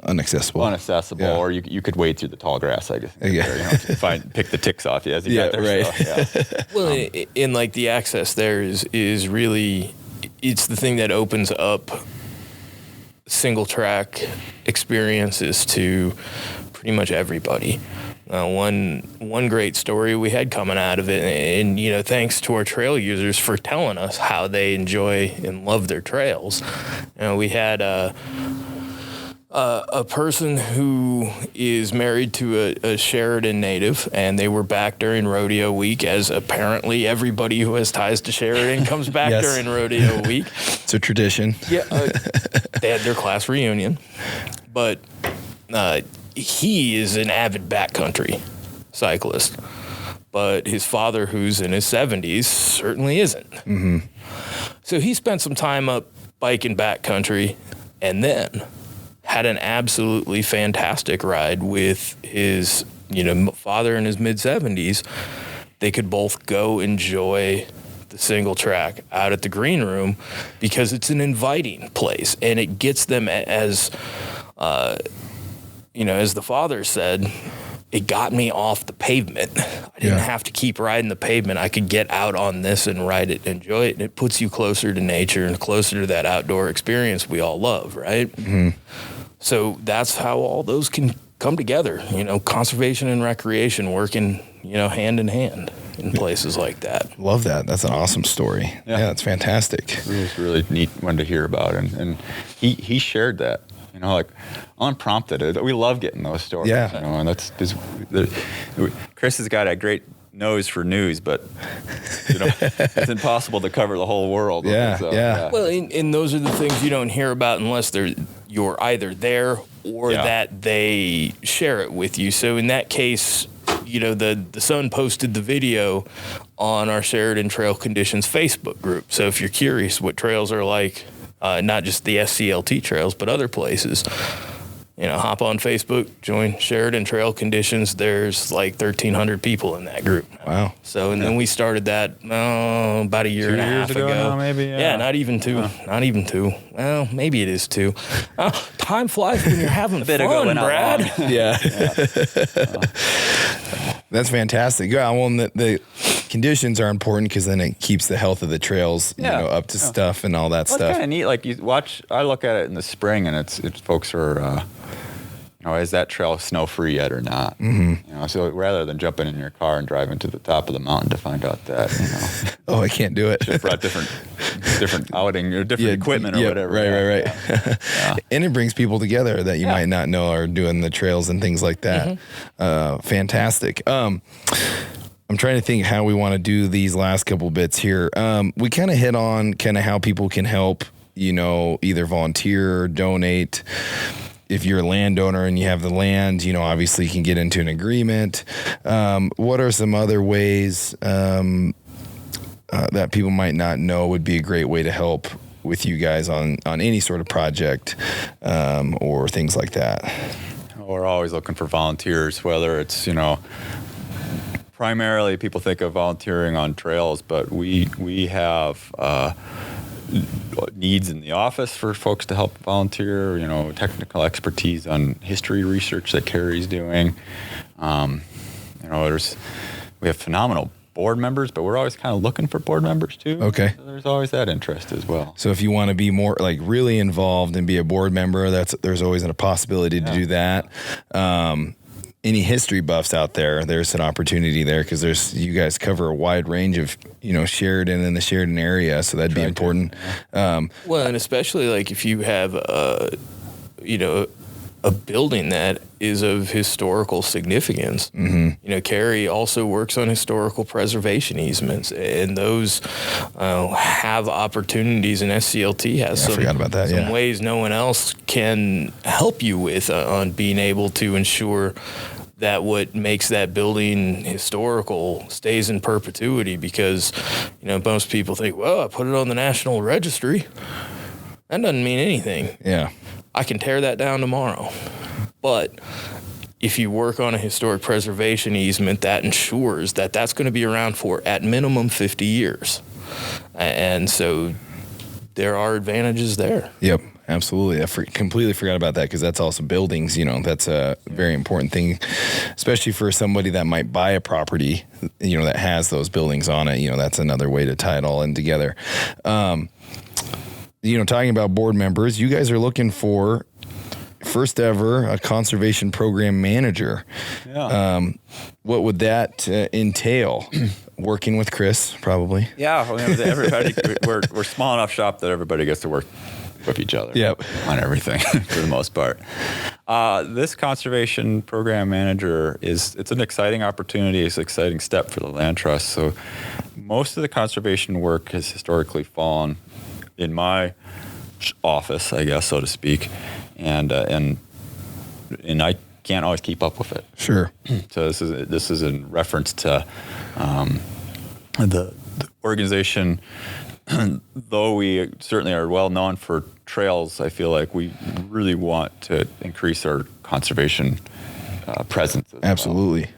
inaccessible, yeah. Or you could wade through the tall grass, I guess. Yeah. Pick the ticks off you as you got there. Right. So, yeah. Well, in like the access there is really, it's the thing that opens up single track experiences to pretty much everybody. One great story we had coming out of it, and thanks to our trail users for telling us how they enjoy and love their trails. We had a person who is married to a Sheridan native, and they were back during rodeo week, as apparently everybody who has ties to Sheridan comes back yes. during rodeo week. It's a tradition. Yeah, they had their class reunion, but he is an avid backcountry cyclist, but his father, who's in his 70s, certainly isn't. Mm-hmm. So he spent some time up biking backcountry, and then had an absolutely fantastic ride with his, father in his mid-70s. They could both go enjoy the single track out at the green room because it's an inviting place, and it gets them as the father said, it got me off the pavement. I didn't have to keep riding the pavement. I could get out on this and ride it, enjoy it. And it puts you closer to nature and closer to that outdoor experience we all love, right? Mm-hmm. So that's how all those can come together. Conservation and recreation working, hand in hand in places like that. Love that. That's an awesome story. Yeah, that's fantastic. It was really neat one to hear about, and he shared that. Like unprompted. We love getting those stories. Yeah. And that's Chris has got a great nose for news, but it's impossible to cover the whole world. Yeah, yeah. Well, and those are the things you don't hear about unless you're either there or that they share it with you. So in that case, the Sun posted the video on our Sheridan Trail Conditions Facebook group. So if you're curious what trails are like, not just the SCLT trails, but other places, hop on Facebook, join Sheridan Trail Conditions. There's like 1,300 people in that group. Wow. So, and then we started that about a year and a half ago. Now, maybe. Yeah, not even two. Not even two. Well, maybe it is two. Time flies when you're having fun, Brad. Yeah. That's fantastic. Yeah, well, the conditions are important because then it keeps the health of the trails, up to stuff and all that stuff. It's kind of neat. Like you watch, I look at it in the spring, and it's folks are, is that trail snow free yet or not? Mm-hmm. So rather than jumping in your car and driving to the top of the mountain to find out that, oh, I can't do it. Just brought different outing or different equipment or whatever. Right. Yeah. And it brings people together that you might not know are doing the trails and things like that. Mm-hmm. Fantastic. I'm trying to think how we want to do these last couple bits here. We kind of hit on kind of how people can help, either volunteer or donate. If you're a landowner and you have the land, obviously you can get into an agreement. What are some other ways that people might not know would be a great way to help with you guys on any sort of project or things like that? We're always looking for volunteers, whether it's, primarily people think of volunteering on trails, but we have needs in the office for folks to help volunteer, technical expertise on history research that Carrie's doing. We have phenomenal board members, but we're always kind of looking for board members too. Okay. So there's always that interest as well. So if you want to be more like really involved and be a board member, there's always a possibility to do that. Any history buffs out there, there's an opportunity there because you guys cover a wide range of, Sheridan and the Sheridan area. So that'd be important. Well, and especially like if you have, a building that is of historical significance. Mm-hmm. Carrie also works on historical preservation easements, and those have opportunities, and SCLT has some ways no one else can help you with on being able to ensure that what makes that building historical stays in perpetuity, because most people think, well, I put it on the National Registry. That doesn't mean anything. Yeah. I can tear that down tomorrow. But if you work on a historic preservation easement, that ensures that that's going to be around for at minimum 50 years. And so there are advantages there. Yep, absolutely. I completely forgot about that because that's also buildings. That's a very important thing, especially for somebody that might buy a property, that has those buildings on it. That's another way to tie it all in together. Talking about board members, you guys are looking for first ever a conservation program manager. Yeah. What would that entail? Working with Chris, probably. Yeah, everybody. we're small enough shop that everybody gets to work with each other. Yep. On everything for the most part. This conservation program manager it's an exciting opportunity. It's an exciting step for the land trust. So most of the conservation work has historically fallen in my office, I guess, so to speak, and I can't always keep up with it. Sure. So this is in reference to the organization. Though we certainly are well known for trails, I feel like we really want to increase our conservation presence. Absolutely. Well.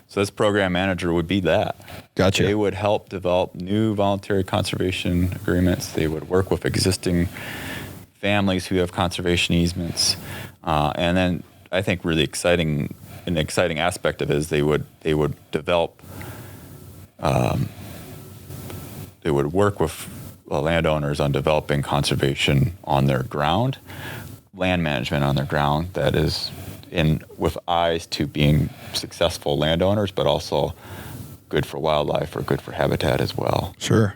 So this program manager would be that. Gotcha. They would help develop new voluntary conservation agreements. They would work with existing families who have conservation easements. And then I think really an exciting aspect of it is they would develop, they would work with landowners on developing conservation on their ground, land management on their ground that is with eyes to being successful landowners, but also good for wildlife or good for habitat as well. Sure.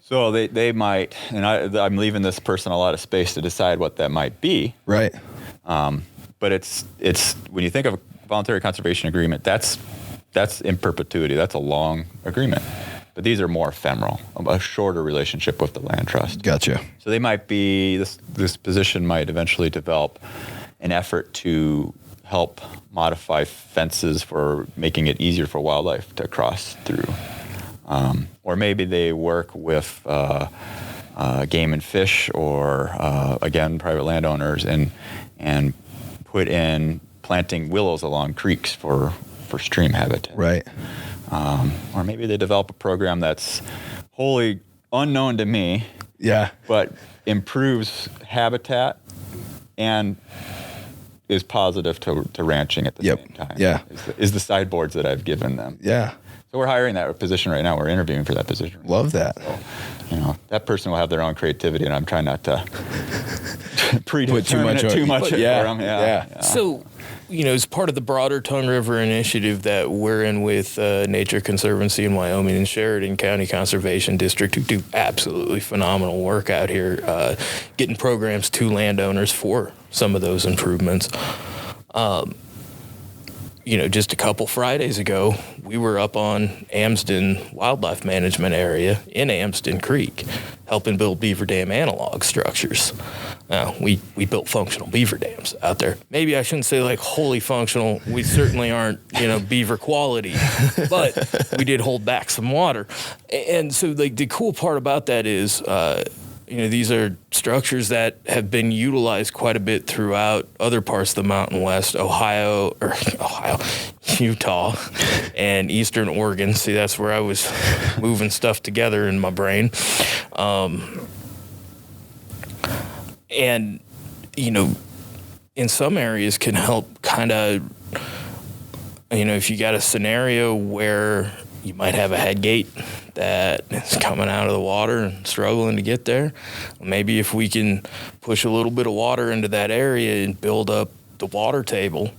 So they might, and I'm leaving this person a lot of space to decide what that might be. Right. But it's when you think of a voluntary conservation agreement, that's in perpetuity. That's a long agreement. But these are more ephemeral, a shorter relationship with the land trust. Gotcha. So they might be, this position might eventually develop an effort to help modify fences for making it easier for wildlife to cross through. Or maybe they work with game and fish or, again, private landowners and put in planting willows along creeks for stream habitat. Right. Or maybe they develop a program that's wholly unknown to me. Yeah. But improves habitat and is positive to ranching at the same time. Yeah. Is the sideboards that I've given them. Yeah. So we're hiring that position right now. We're interviewing for that position. Love that. So, that person will have their own creativity, and I'm trying not to put too much for them. Yeah. So, as part of the broader Tongue River initiative that we're in with Nature Conservancy in Wyoming and Sheridan County Conservation District, who do absolutely phenomenal work out here, getting programs to landowners for some of those improvements. Just a couple Fridays ago, we were up on Amsden Wildlife Management Area in Amsden Creek, helping build beaver dam analog structures. Now, we built functional beaver dams out there. Maybe I shouldn't say like wholly functional. We certainly aren't, beaver quality, but we did hold back some water. And so like the cool part about that is, these are structures that have been utilized quite a bit throughout other parts of the Mountain West, Utah, and Eastern Oregon. See, that's where I was moving stuff together in my brain. And, in some areas can help kind of, if you got a scenario where you might have a head gate that is coming out of the water and struggling to get there. Maybe if we can push a little bit of water into that area and build up the water table,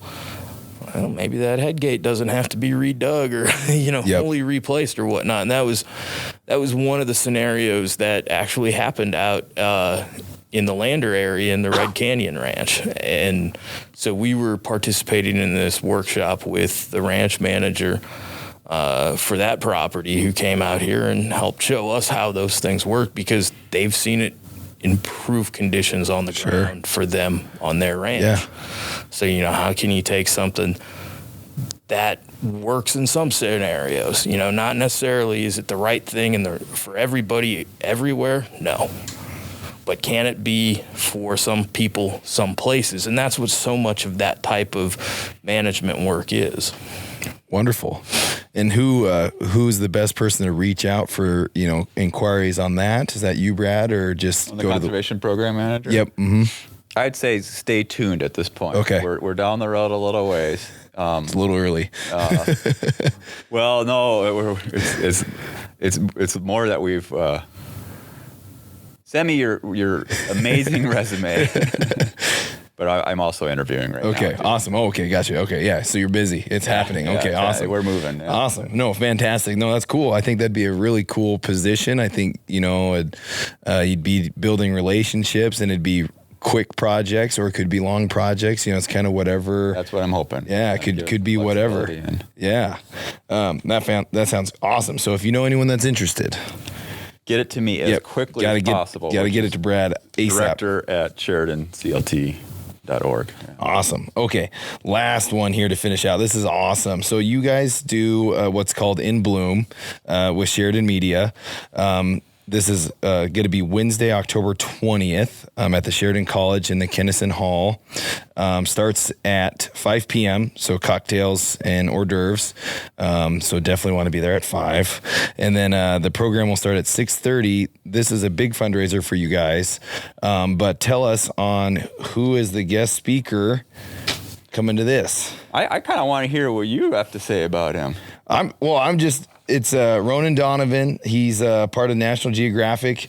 well, maybe that head gate doesn't have to be redug or, fully replaced or whatnot. And that was one of the scenarios that actually happened out in the Lander area in the Red Canyon Ranch. And so we were participating in this workshop with the ranch manager for that property, who came out here and helped show us how those things work, because they've seen it improve conditions on the ground for them on their ranch. Yeah. So, how can you take something that works in some scenarios? Not necessarily is it the right thing for everybody everywhere? No. But can it be for some people, some places? And that's what so much of that type of management work is. Wonderful. And who's the best person to reach out for, inquiries on that? Is that you, Brad, or just the conservation program manager? Yep. Mm-hmm. I'd say stay tuned at this point. Okay. We're down the road a little ways. It's a little early. Well, no, it's more that we've send me your amazing resume. But I'm also interviewing right now. Okay, awesome. Oh, okay, gotcha. Okay, yeah, so you're busy. It's happening. Okay, awesome. We're moving. Yeah. Awesome. No, fantastic. No, that's cool. I think that'd be a really cool position. I think, you'd be building relationships, and it'd be quick projects, or it could be long projects. It's kind of whatever. That's what I'm hoping. Yeah, it could be whatever. Yeah. That sounds awesome. So if you know anyone that's interested, get it to me as quickly as possible. Got to get it to Brad ASAP. Director at SheridanCLT.org. Yeah. Awesome. Okay. Last one here to finish out. This is awesome. So you guys do what's called In Bloom with Sheridan Media. This is going to be Wednesday, October 20th at the Sheridan College in the Kinnison Hall. Starts at 5 p.m., so cocktails and hors d'oeuvres. So definitely want to be there at 5. And then the program will start at 6:30. This is a big fundraiser for you guys. But tell us on who is the guest speaker coming to this. I kind of want to hear what you have to say about him. It's Ronan Donovan. He's part of National Geographic.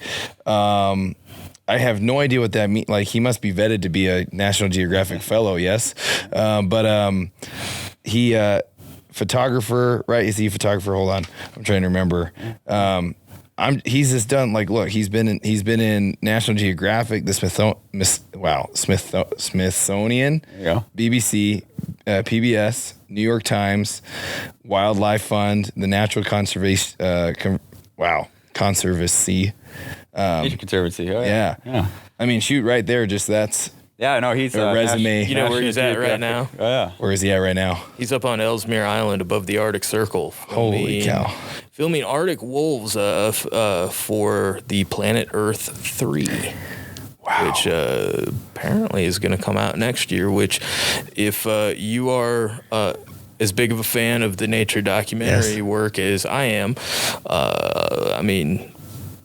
I have no idea what that means. Like, he must be vetted to be a National Geographic fellow, yes. He photographer, right? Is he a photographer? Hold on, I'm trying to remember. He's just done, like, look, he's been in National Geographic, the Smithsonian, BBC, PBS, New York Times, Wildlife Fund, the Natural Conservation, Conservancy. Nature Conservancy. Oh, yeah. I mean, shoot, right there, just that's. Yeah, I know he's a resume. You know where he's at right now? Oh, yeah. Where is he at right now? He's up on Ellesmere Island above the Arctic Circle. Holy cow. Filming Arctic wolves for the Planet Earth 3. Wow. Which apparently is going to come out next year, which if you are as big of a fan of the nature documentary work as I am, I mean,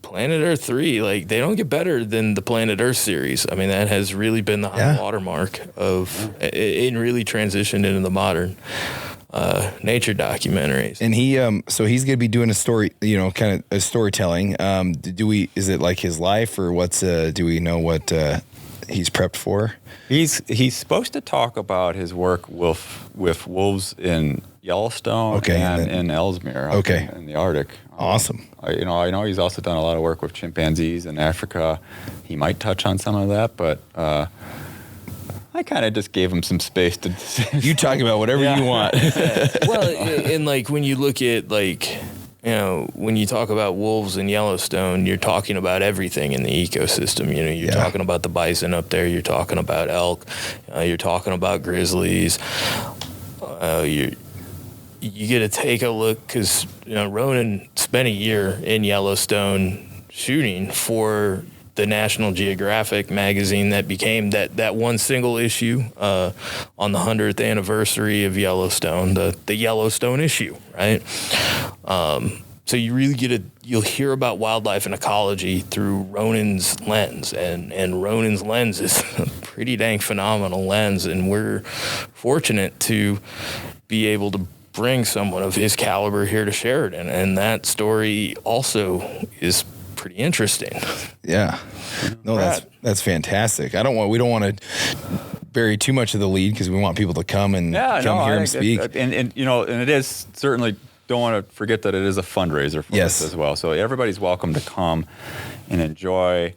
Planet Earth 3, like, they don't get better than the Planet Earth series. I mean, that has really been the high watermark of it really transitioned into the modern nature documentaries. And he, so he's going to be doing a story, kind of a storytelling. Is it like his life, or what's, do we know what he's prepped for? He's supposed to talk about his work with wolves in Yellowstone and in Ellesmere in the Arctic. Awesome. I know he's also done a lot of work with chimpanzees in Africa. He might touch on some of that, but I kind of just gave him some space to. You talk about whatever you want. Well, and like when you look at when you talk about wolves in Yellowstone, you're talking about everything in the ecosystem. You're talking about the bison up there. You're talking about elk. You're talking about grizzlies. You get to take a look, because Ronan spent a year in Yellowstone shooting for the National Geographic magazine that became that one single issue on the 100th anniversary of Yellowstone, the Yellowstone issue, right? So you really you'll hear about wildlife and ecology through Ronan's lens, and Ronan's lens is a pretty dang phenomenal lens, and we're fortunate to be able to bring someone of his caliber here to Sheridan, and that story also is pretty interesting. Yeah. No, that's fantastic. We don't want to bury too much of the lead, because we want people to come and hear him speak. And it is certainly, don't want to forget that it is a fundraiser for us as well. So everybody's welcome to come and enjoy,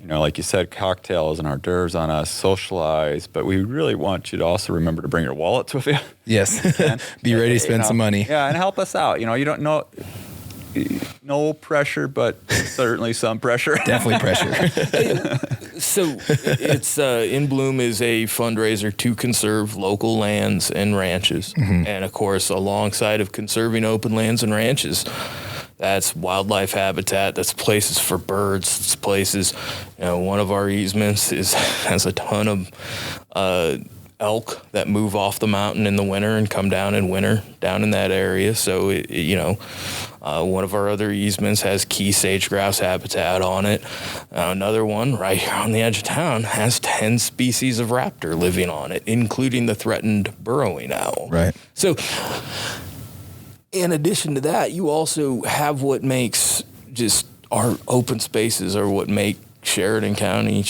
like you said, cocktails and hors d'oeuvres on us, socialize, but we really want you to also remember to bring your wallets with you. Yes. Be ready to spend some money. Yeah, and help us out. You don't know. No pressure, but certainly some pressure. Definitely pressure. So it's In Bloom is a fundraiser to conserve local lands and ranches. Mm-hmm. And of course, alongside of conserving open lands and ranches, that's wildlife habitat, that's places for birds, it's places, one of our easements has a ton of elk that move off the mountain in the winter and come down in winter down in that area. So, one of our other easements has key sage-grouse habitat on it. Another one right here on the edge of town has 10 species of raptor living on it, including the threatened burrowing owl. Right. So, in addition to that, you also have what makes just our open spaces, or what make Sheridan County.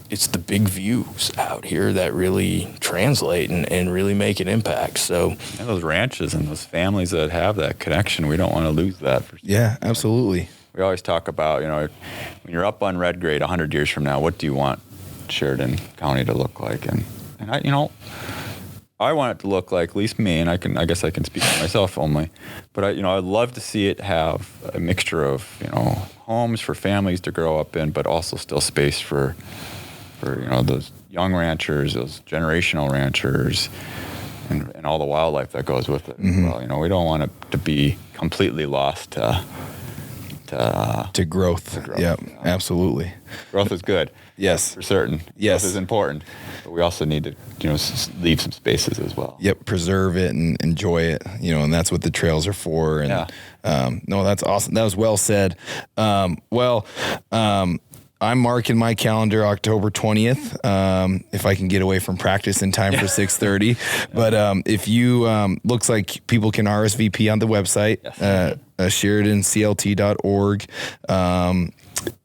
It's the big views out here that really translate and really make an impact. So, and those ranches and those families that have that connection, we don't want to lose that. Yeah, absolutely. We always talk about, when you're up on red grade 100 years from now, what do you want Sheridan County to look like? And I want it to look like, at least me, and I guess I can speak for myself only, but I'd love to see it have a mixture of, homes for families to grow up in, but also still space for those young ranchers, those generational ranchers, and all the wildlife that goes with it. Mm-hmm. Well, we don't want it to be completely lost to growth. Yep, absolutely. Growth is good. Yes, for certain. Yes, growth is important, but we also need to leave some spaces as well. Yep, preserve it and enjoy it. And that's what the trails are for. And no, that's awesome. That was well said. I'm marking my calendar October 20th, if I can get away from practice in time for 6:30. But if you, looks like people can RSVP on the website, SheridanCLT.org.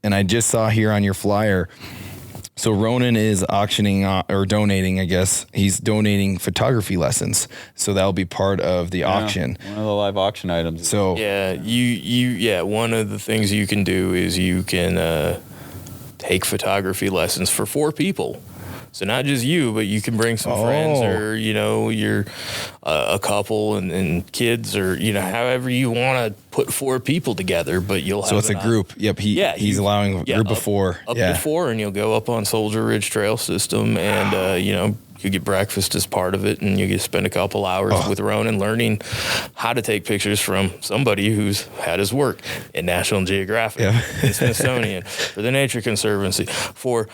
And I just saw here on your flyer, so Ronan is auctioning or donating, I guess. He's donating photography lessons. So that'll be part of the auction. One of the live auction items. So one of the things you can do is you can take photography lessons for 4 people. So not just you, but you can bring some friends, or you're a couple and kids, or however you want to put 4 people together. But you'll have it's a group. Yep. He's allowing a group of 4. Up to 4, and you'll go up on Soldier Ridge Trail System, and you get breakfast as part of it, and you get to spend a couple hours with Ronan learning how to take pictures from somebody who's had his work in National Geographic, in Smithsonian, for the Nature Conservancy, for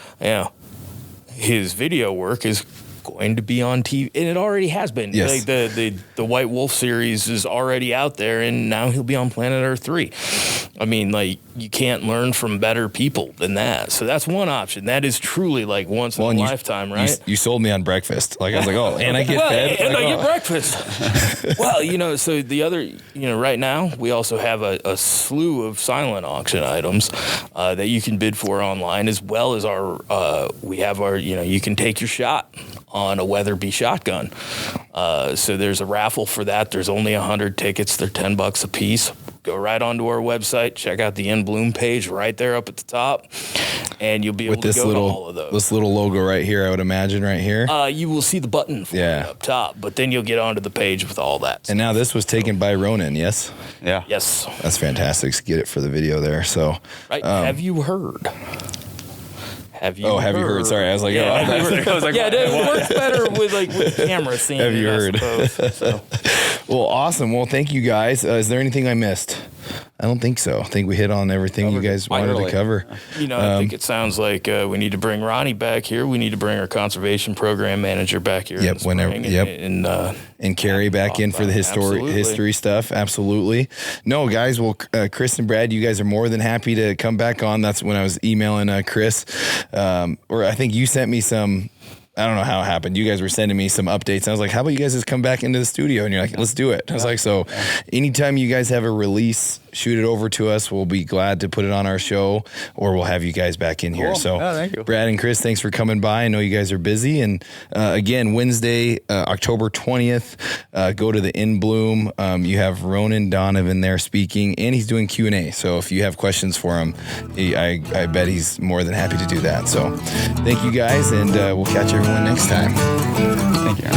his video work is going to be on TV, and it already has been. Yes. Like the White Wolf series is already out there, and now he'll be on Planet Earth 3. I mean, like, you can't learn from better people than that. So that's one option. That is truly like once in a lifetime, right? You sold me on breakfast. Like, I was like, and I get fed. And like, I get breakfast. Well, so the other, right now we also have a slew of silent auction items that you can bid for online, as well as we have our, you can take your shot on a Weatherby shotgun. So there's a raffle for that. There's only 100 tickets. They're $10 a piece. Go right onto our website, check out the In Bloom page right there up at the top, and you'll be able to go to all of those. This little logo right here, I would imagine, right here. You will see the button for it up top, but then you'll get onto the page with all that. And now this was taken by Ronan, yes? Yeah. Yes. That's fantastic. Get it for the video there. So, right. Have you heard? Have you heard? Sorry, I was like, it works better with camera scene. Have you heard? So. Well, awesome. Well, thank you guys. Is there anything I missed? I don't think so. I think we hit on everything you guys wanted to cover. I think it sounds like we need to bring Ronnie back here. We need to bring our conservation program manager back here. Yep, and Carrie back in for the history stuff. Absolutely. No, guys. Well, Chris and Brad, you guys are more than happy to come back on. That's when I was emailing Chris, or I think you sent me some. I don't know how it happened. You guys were sending me some updates. And I was like, how about you guys just come back into the studio? And you're like, let's do it. I was like, so anytime you guys have a release, shoot it over to us. We'll be glad to put it on our show, or we'll have you guys back in here. So thank you. Brad and Chris, thanks for coming by. I know you guys are busy. And again, Wednesday, October 20th, go to the In Bloom. You have Ronan Donovan there speaking, and he's doing Q&A. So if you have questions for him, I bet he's more than happy to do that. So thank you guys, and we'll catch everyone next time. Thank you.